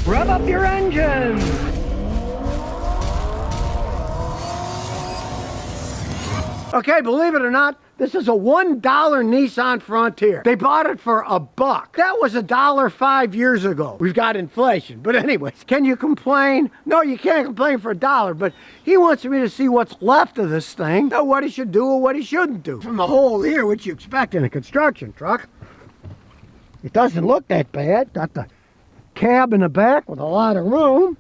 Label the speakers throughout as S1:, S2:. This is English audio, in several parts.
S1: Rev up your engines. Okay, believe it or not, this is a $1 Nissan Frontier. They bought it for $1. That was $1 5 years ago. We've got inflation. But anyways, can you complain? No, you can't complain for $1, but he wants me to see what's left of this thing, know what he should do or what he shouldn't do. From the hole here, which you expect in a construction truck, it doesn't look that bad. Got the cab in the back with a lot of room.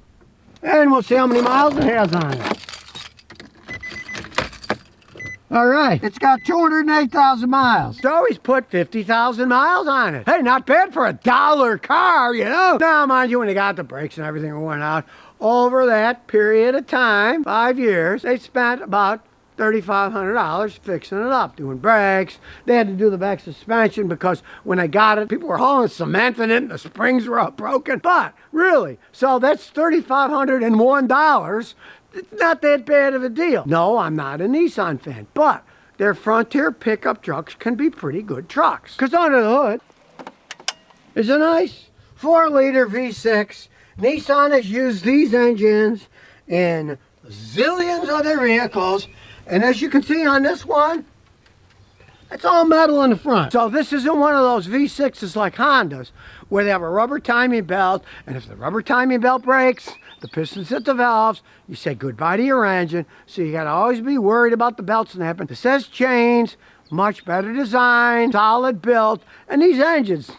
S1: And we'll see how many miles it has on it. All right, it's got 208,000 miles. So he's put 50,000 miles on it. Hey, not bad for $1 car, you know? Now, mind you, when they got the brakes and everything went out, over that period of time, 5 years, they spent about $3,500 fixing it up, doing brakes. They had to do the back suspension because when they got it, people were hauling cement in it and the springs were all broken. But really, so that's $3,501. It's not that bad of a deal. No, I'm not a Nissan fan, but their Frontier pickup trucks can be pretty good trucks. Because under the hood is a nice 4-liter V6. Nissan has used these engines in zillions of their vehicles. And as you can see on this one, it's all metal in the front. So this isn't one of those V6s like Hondas, where they have a rubber timing belt, and if the rubber timing belt breaks, the pistons hit the valves, you say goodbye to your engine, so you gotta always be worried about the belt snapping. This has chains, much better design, solid build, and these engines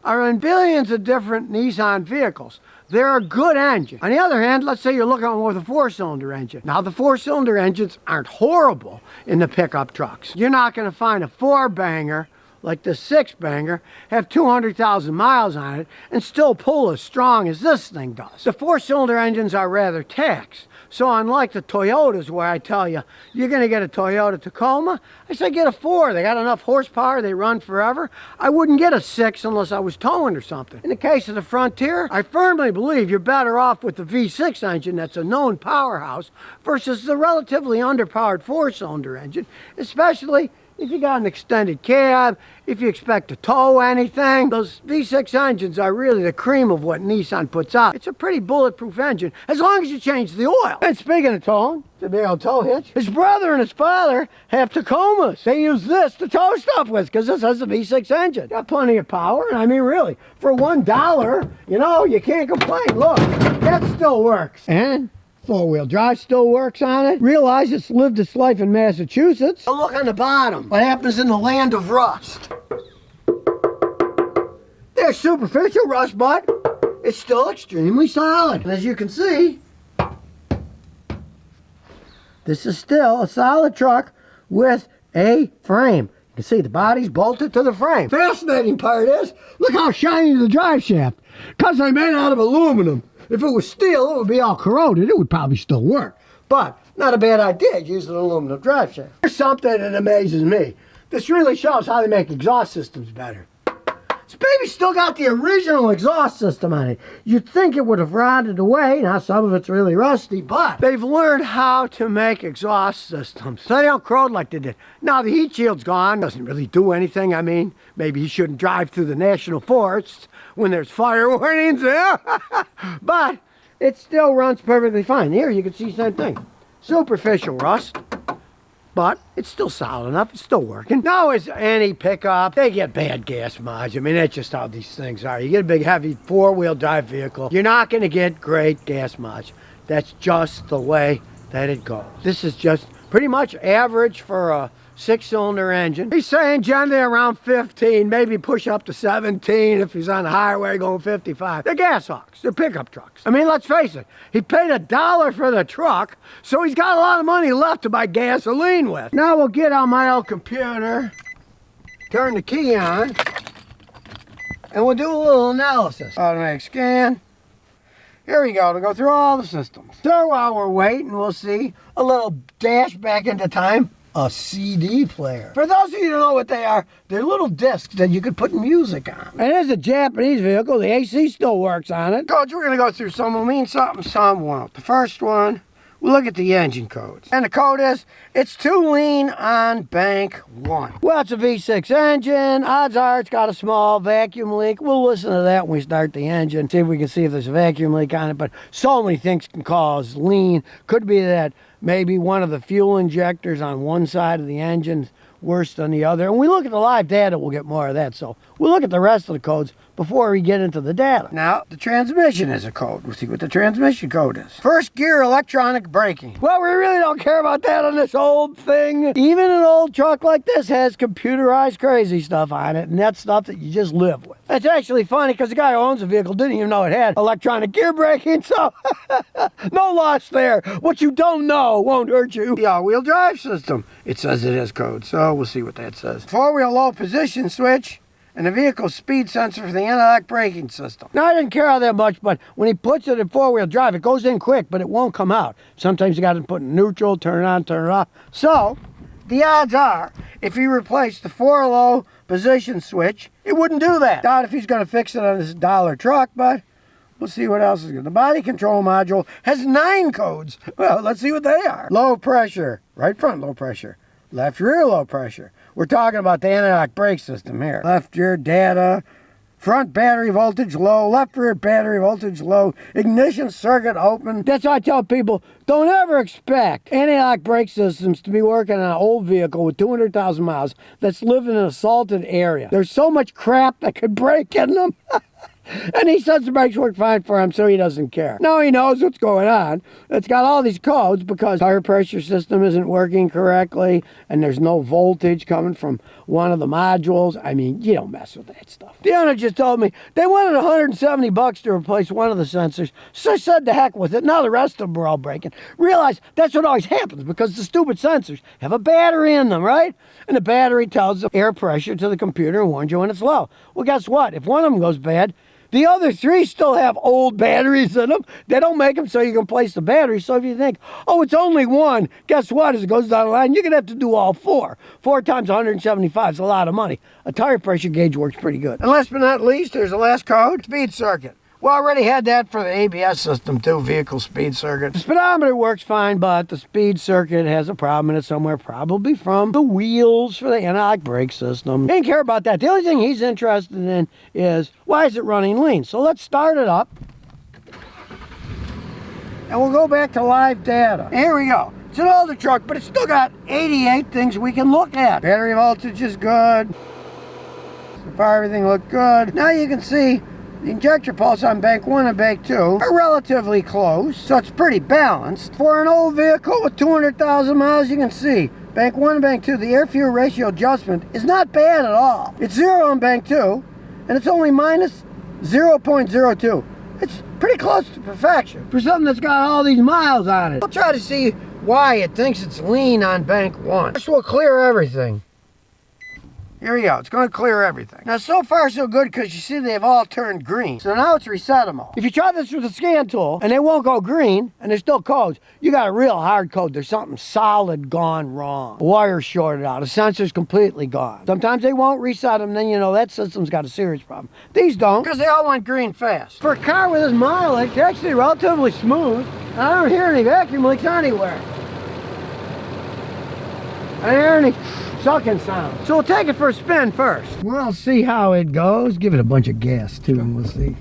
S1: are in billions of different Nissan vehicles. They're a good engine. On the other hand, let's say you're looking with a 4-cylinder engine. Now, the 4-cylinder engines aren't horrible in the pickup trucks. You're not gonna find a 4-banger like the 6-banger, have 200,000 miles on it and still pull as strong as this thing does. The 4-cylinder engines are rather taxed. So unlike the Toyotas, where I tell you, you're going to get a Toyota Tacoma, I say get a 4. They got enough horsepower, they run forever. I wouldn't get a 6 unless I was towing or something. In the case of the Frontier, I firmly believe you're better off with the V6 engine that's a known powerhouse versus the relatively underpowered 4-cylinder engine, especially if you got an extended cab, if you expect to tow anything. Those V6 engines are really the cream of what Nissan puts out. It's a pretty bulletproof engine, as long as you change the oil. And speaking of towing, it's a big old tow hitch. His brother and his father have Tacomas. They use this to tow stuff with, because this has a V6 engine. Got plenty of power, and I mean really, for $1, you know, you can't complain. Look, that still works. And 4-wheel drive still works on it. Realize it's lived its life in Massachusetts. Now look on the bottom. What happens in the land of rust? There's superficial rust, but it's still extremely solid. And as you can see, this is still a solid truck with a frame. You can see the body's bolted to the frame. Fascinating part is, look how shiny the drive shaft, because they're made out of aluminum. If it was steel, it would be all corroded. It would probably still work. But not a bad idea, using an aluminum drive shaft. There's something that amazes me. This really shows how they make exhaust systems better. This baby's still got the original exhaust system on it. You'd think it would have rotted away. Now some of it's really rusty, but they've learned how to make exhaust systems so they don't corrode like they did. Now the heat shield's gone, doesn't really do anything. I mean, maybe you shouldn't drive through the national forests when there's fire warnings there. But it still runs perfectly fine. Here you can see the same thing. Superficial rust, but it's still solid enough. It's still working. Now as any pickup, they get bad gas mileage. I mean, that's just how these things are. You get a big, heavy 4-wheel drive vehicle, you're not going to get great gas mileage. That's just the way that it goes. This is just pretty much average for a 6-cylinder engine. He's saying generally around 15, maybe push up to 17 if he's on the highway going 55. They're gas hawks, they're pickup trucks. I mean, let's face it, he paid $1 for the truck, so he's got a lot of money left to buy gasoline with. Now we'll get on my old computer, turn the key on, and we'll do a little analysis. Automatic scan. Here we go, to go through all the systems. So while we're waiting, we'll see a little dash back into time. A CD player. For those of you who don't know what they are, they're little discs that you could put music on. It is a Japanese vehicle. The AC still works on it. Coach, we're going to go through some will mean something, some won't. The first one, we'll look at the engine codes. And the code is, it's too lean on bank 1. Well, it's a V6 engine. Odds are it's got a small vacuum leak. We'll listen to that when we start the engine, see if we can see if there's a vacuum leak on it. But so many things can cause lean. Could be that maybe one of the fuel injectors on one side of the engine's worse than the other. And when we look at the live data, we'll get more of that. So we'll look at the rest of the codes before we get into the data. Now, the transmission is a code. We'll see what the transmission code is. First gear electronic braking. Well, we really don't care about that on this old thing. Even an old truck like this has computerized crazy stuff on it, and that's stuff that you just live with. It's actually funny because the guy who owns the vehicle didn't even know it had electronic gear braking, so no loss there. What you don't know won't hurt you. The all-wheel drive system. It says it has code, so we'll see what that says. Four-wheel low position switch, and the vehicle's speed sensor for the anti-lock braking system. Now, I didn't care all that much, but when he puts it in four-wheel drive, it goes in quick, but it won't come out. Sometimes you got to put it in neutral, turn it on, turn it off. So, the odds are, if he replaced the four-low position switch, it wouldn't do that. Doubt if he's going to fix it on this dollar truck, but we'll see what else is good. The body control module has 9 codes. Well, let's see what they are. Low pressure, right front low pressure. Left rear low pressure. We're talking about the anti-lock brake system here. Left rear data, front battery voltage low, left rear battery voltage low, ignition circuit open. That's why I tell people, don't ever expect anti-lock brake systems to be working on an old vehicle with 200,000 miles that's living in an assaulted area. There's so much crap that could break in them. And he says the brakes work fine for him, so he doesn't care. No, he knows what's going on. It's got all these codes because tire pressure system isn't working correctly, and there's no voltage coming from one of the modules. I mean, you don't mess with that stuff. The owner just told me they wanted $170 to replace one of the sensors, so I said to heck with it. Now the rest of them are all breaking. Realize that's what always happens because the stupid sensors have a battery in them, right? And the battery tells the air pressure to the computer and warns you when it's low. Well, guess what? If one of them goes bad, the other 3 still have old batteries in them. They don't make them so you can place the battery. So if you think, oh, it's only one, guess what? As it goes down the line, you're going to have to do all 4. 4 times 175 is a lot of money. A tire pressure gauge works pretty good. And last but not least, there's the last code, speed circuit. We already had that for the ABS system too, vehicle speed circuit. The speedometer works fine, but the speed circuit has a problem in it somewhere, probably from the wheels for the anti-lock brake system. He didn't care about that. The only thing he's interested in is, why is it running lean? So let's start it up. And we'll go back to live data. Here we go. It's an older truck, but it's still got 88 things we can look at. Battery voltage is good. So far, everything looked good. Now you can see the injector pulse on bank 1 and bank 2 are relatively close, so it's pretty balanced. For an old vehicle with 200,000 miles, you can see bank 1 and bank 2, the air-fuel ratio adjustment is not bad at all. It's 0 on bank 2, and it's only minus 0.02. It's pretty close to perfection for something that's got all these miles on it. We'll try to see why it thinks it's lean on bank 1. First, we'll clear everything. Here we go. It's going to clear everything. Now, so far, so good, because you see they've all turned green. So now it's reset them all. If you try this with a scan tool, and they won't go green, and there's still codes, you got a real hard code. There's something solid gone wrong. A wire shorted out. A sensor's completely gone. Sometimes they won't reset them, then you know that system's got a serious problem. These don't, because they all went green fast. For a car with this mileage, it's actually relatively smooth. And I don't hear any vacuum leaks anywhere. I don't hear any sucking sound. So we'll take it for a spin first. We'll see how it goes. Give it a bunch of gas too, and we'll see.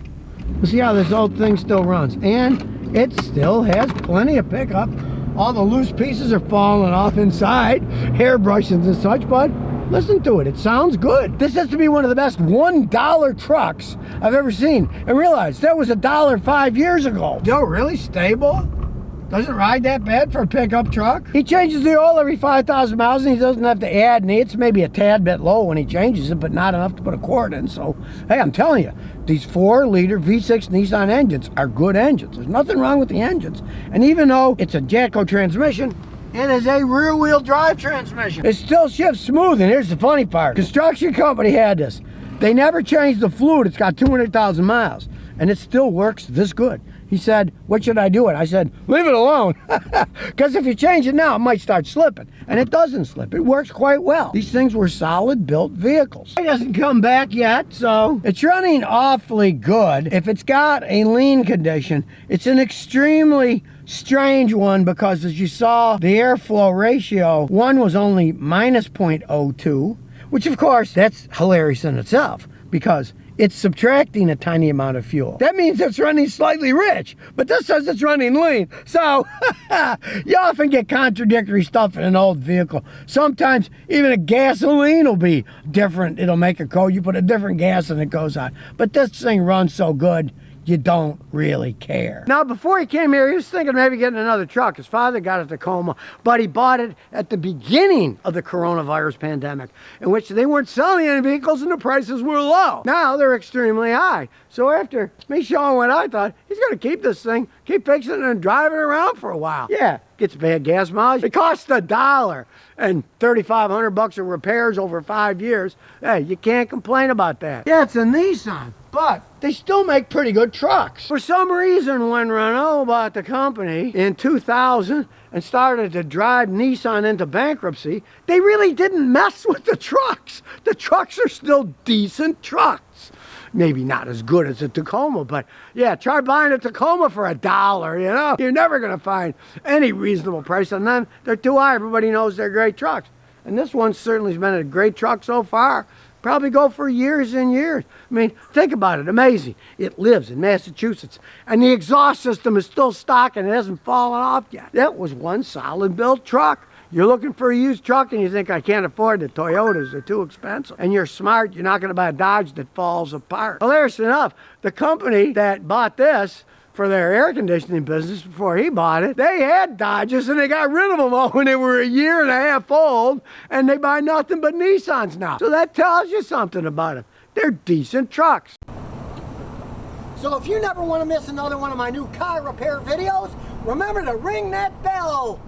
S1: We'll see how this old thing still runs. And it still has plenty of pickup. All the loose pieces are falling off inside, hair brushes and such, but listen to it. It sounds good. This has to be one of the best $1 trucks I've ever seen. And realize that was $1 5 years ago. Still really stable. Doesn't ride that bad for a pickup truck. He changes the oil every 5,000 miles and he doesn't have to add any. It's maybe a tad bit low when he changes it, but not enough to put a quart in. So, hey, I'm telling you, these 4-liter V6 Nissan engines are good engines. There's nothing wrong with the engines. And even though it's a Jatco transmission, it is a rear-wheel drive transmission. It still shifts smooth, and here's the funny part. Construction company had this. They never changed the fluid. It's got 200,000 miles, and it still works this good. He said, what should I do with it? I said, leave it alone. Because if you change it now, it might start slipping. And it doesn't slip. It works quite well. These things were solid built vehicles. It hasn't come back yet, so it's running awfully good. If it's got a lean condition, it's an extremely strange one because as you saw, the airflow ratio, one was only minus 0.02, which of course, that's hilarious in itself because it's subtracting a tiny amount of fuel. That means it's running slightly rich, but this says it's running lean. So you often get contradictory stuff in an old vehicle. Sometimes even a gasoline will be different. It'll make a code. You put a different gas and it goes on. But this thing runs so good, you don't really care. Now, before he came here, he was thinking maybe getting another truck. His father got a Tacoma, but he bought it at the beginning of the coronavirus pandemic, in which they weren't selling any vehicles and the prices were low. Now they're extremely high. So after me showing what I thought, he's gonna keep this thing, keep fixing it and driving it around for a while. Yeah, gets bad gas mileage. It costs $1 and $3,500 of repairs over 5 years. Hey, you can't complain about that. Yeah, it's a Nissan, but they still make pretty good trucks. For some reason, when Renault bought the company in 2000 and started to drive Nissan into bankruptcy, they really didn't mess with the trucks. The trucks are still decent trucks. Maybe not as good as a Tacoma, but yeah, try buying a Tacoma for $1, you know? You're never gonna find any reasonable price on them. They're too high. Everybody knows they're great trucks. And this one certainly has been a great truck so far. Probably go for years and years. I mean, think about it, amazing. It lives in Massachusetts, and the exhaust system is still stock and it hasn't fallen off yet. That was one solid built truck. You're looking for a used truck and you think, I can't afford the Toyotas, they're too expensive. And you're smart, you're not gonna buy a Dodge that falls apart. Hilarious enough, the company that bought this for their air conditioning business before he bought it, they had Dodges and they got rid of them all when they were 1.5 years old, and they buy nothing but Nissans now. So that tells you something about them. They're decent trucks. So if you never want to miss another one of my new car repair videos, remember to ring that bell.